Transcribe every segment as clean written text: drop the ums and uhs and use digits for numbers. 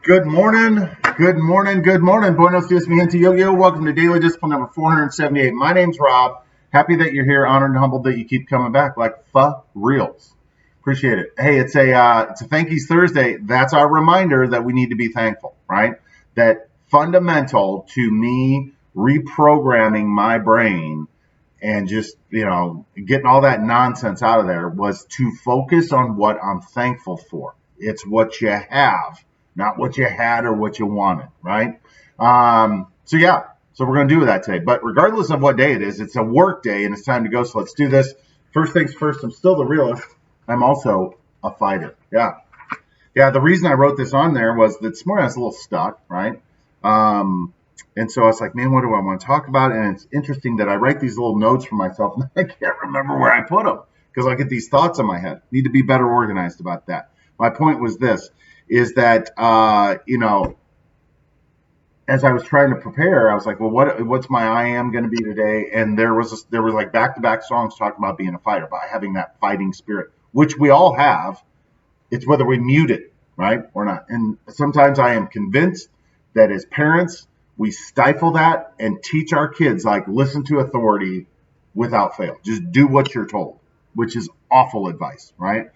Good morning, good morning, good morning. Buenos dias, mi gente yo-yo. Welcome to Daily Discipline number 478. My name's Rob. Happy that you're here. Honored and humbled that you keep coming back like for reals. Appreciate it. Hey, it's a Thankies Thursday. That's our reminder that we need to be thankful, right? That fundamental to me reprogramming my brain and just, getting all that nonsense out of there was to focus on what I'm thankful for. It's what you have, not what you had or what you wanted, right? So we're going to do that today. But regardless of what day it is, it's a work day and it's time to go. So let's do this. First things first, I'm still the realist. I'm also a fighter. Yeah. Yeah. The reason I wrote this on there was that this morning I was a little stuck, right? And so I was like, man, what do I want to talk about? And it's interesting that I write these little notes for myself and I can't remember where I put them because I get these thoughts in my head. Need to be better organized about that. My point was this, is that, as I was trying to prepare, I was like, well, what's my I am going to be today? And there was like back-to-back songs talking about being a fighter, about having that fighting spirit, which we all have. It's whether we mute it, right, or not. And sometimes I am convinced that as parents, we stifle that and teach our kids, like, listen to authority without fail. Just do what you're told, which is awful advice, right?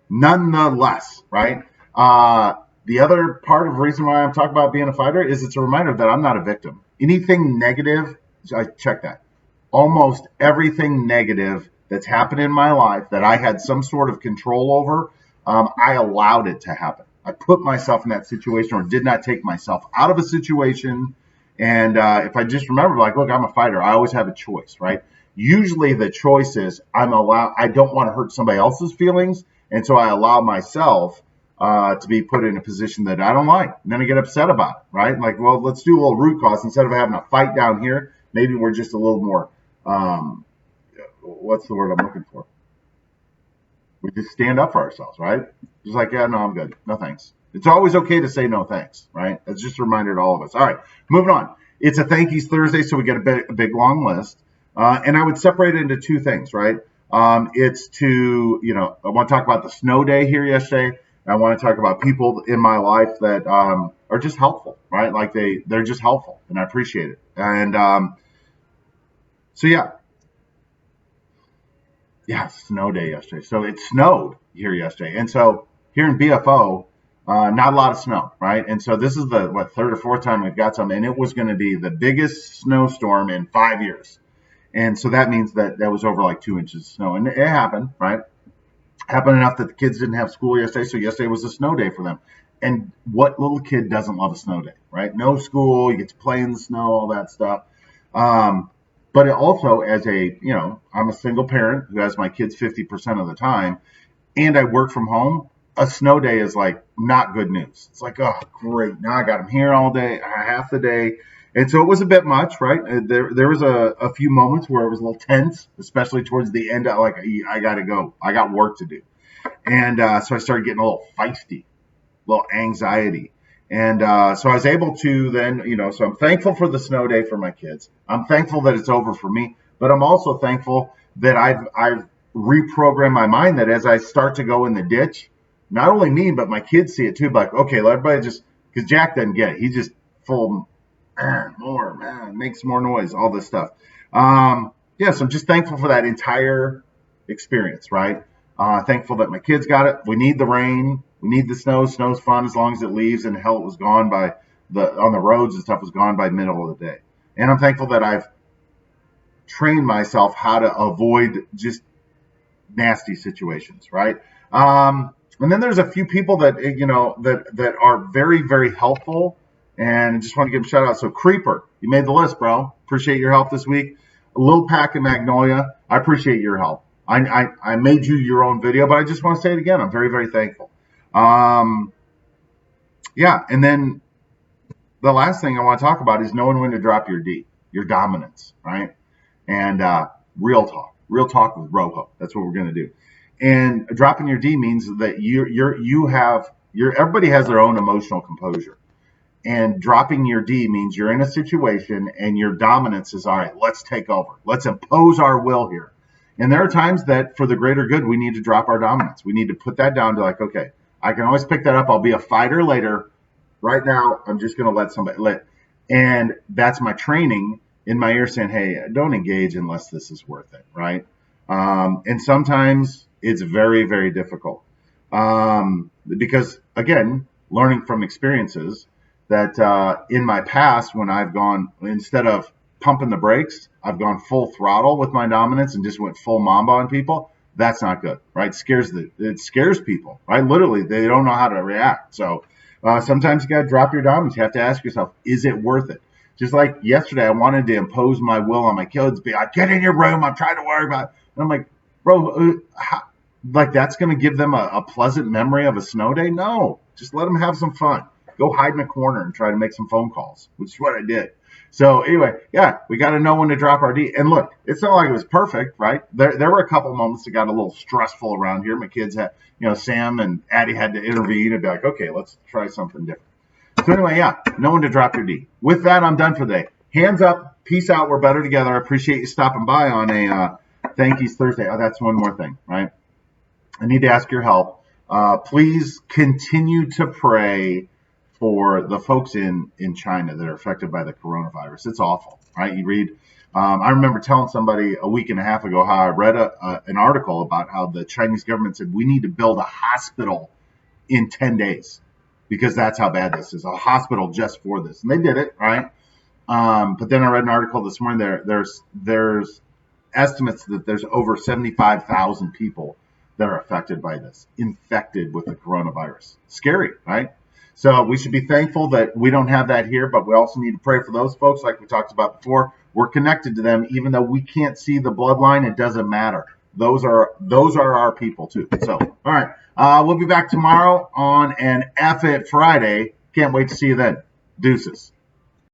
Nonetheless, right? The other part of the reason why I'm talking about being a fighter is it's a reminder that I'm not a victim. Anything negative, I check that. Almost everything negative that's happened in my life that I had some sort of control over, I allowed it to happen. I put myself in that situation or did not take myself out of a situation. And if I just remember, like, look, I'm a fighter. I always have a choice, right? Usually the choice is I don't want to hurt somebody else's feelings. And so I allow myself to be put in a position that I don't like. And then I get upset about it, right? Like, well, let's do a little root cause. Instead of having a fight down here, maybe we're just a little more, what's the word I'm looking for? We just stand up for ourselves, right? Just like, yeah, no, I'm good. No thanks. It's always okay to say no thanks, right? It's just a reminder to all of us. All right, moving on. It's a Thankies Thursday, so we get a big long list. And I would separate it into two things, right? It's to, I want to talk about the snow day here yesterday. I want to talk about people in my life that are just helpful, right? Like they're just helpful, and I appreciate it. And so yeah, snow day yesterday. So it snowed here yesterday, and so here in BFO, not a lot of snow, right? And so this is the third or fourth time we've got some, and it was going to be the biggest snowstorm in 5 years. And so that means that was over like 2 inches of snow, and it happened, right? Happened enough that the kids didn't have school yesterday, so yesterday was a snow day for them. And what little kid doesn't love a snow day, right? No school, you get to play in the snow, all that stuff. But it also, I'm a single parent who has my kids 50% of the time, and I work from home. A snow day is like not good news. It's like, oh, great. Now I got them here all day, half the day. And so it was a bit much, right? There was a few moments where it was a little tense, especially towards the end. Like, I got to go. I got work to do. And so I started getting a little feisty, a little anxiety. And so I was able to then, so I'm thankful for the snow day for my kids. I'm thankful that it's over for me. But I'm also thankful that I've reprogrammed my mind that as I start to go in the ditch, not only me, but my kids see it too. Like, okay, let everybody just, because Jack doesn't get it. He's just full makes more noise, all this stuff. So I'm just thankful for that entire experience, right? Thankful that my kids got it. We need the rain. We need the snow. Snow's fun as long as it leaves, and hell, it was gone on the roads and stuff was gone by middle of the day. And I'm thankful that I've trained myself how to avoid just nasty situations, right? And then there's a few people that, that are very, very helpful. And I just want to give a shout out. So Creeper, you made the list, bro. Appreciate your help this week. A little pack of Magnolia. I appreciate your help. I made you your own video, but I just want to say it again. I'm very, very thankful. And then the last thing I want to talk about is knowing when to drop your D, your dominance, right? And real talk with Rojo. That's what we're going to do. And dropping your D means that everybody has their own emotional composure. And dropping your D means you're in a situation and your dominance is, all right, let's take over. Let's impose our will here. And there are times that for the greater good, we need to drop our dominance. We need to put that down to like, okay, I can always pick that up. I'll be a fighter later. Right now, I'm just going to let somebody let. And that's my training in my ear saying, hey, don't engage unless this is worth it, right? And sometimes it's very, very difficult. Because, again, learning from experiences that in my past, when I've gone, instead of pumping the brakes, I've gone full throttle with my dominance and just went full mamba on people. That's not good, right? It scares people, right? Literally, they don't know how to react. So sometimes you got to drop your dominance. You have to ask yourself, is it worth it? Just like yesterday, I wanted to impose my will on my kids. Be like, get in your room. I'm trying to worry about it. And I'm like, bro, like that's going to give them a pleasant memory of a snow day? No, just let them have some fun. Go hide in a corner and try to make some phone calls, which is what I did. So anyway, yeah, we got to know when to drop our D. And look, it's not like it was perfect, right? There were a couple moments that got a little stressful around here. My kids had, Sam and Addie had to intervene and be like, okay, let's try something different. So anyway, yeah, know when to drop your D. With that, I'm done for the day. Hands up, peace out, we're better together. I appreciate you stopping by on a Thankies Thursday. Oh, that's one more thing, right? I need to ask your help. Please continue to pray for the folks in China that are affected by the coronavirus. It's awful, right? You read, I remember telling somebody a week and a half ago how I read an article about how the Chinese government said we need to build a hospital in 10 days because that's how bad this is, a hospital just for this. And they did it, right? But then I read an article this morning. There's estimates that there's over 75,000 people that are affected by this, infected with the coronavirus. Scary, right? So we should be thankful that we don't have that here, but we also need to pray for those folks like we talked about before. We're connected to them, even though we can't see the bloodline. It doesn't matter. Those are our people too. So, all right, we'll be back tomorrow on an F It Friday. Can't wait to see you then. Deuces.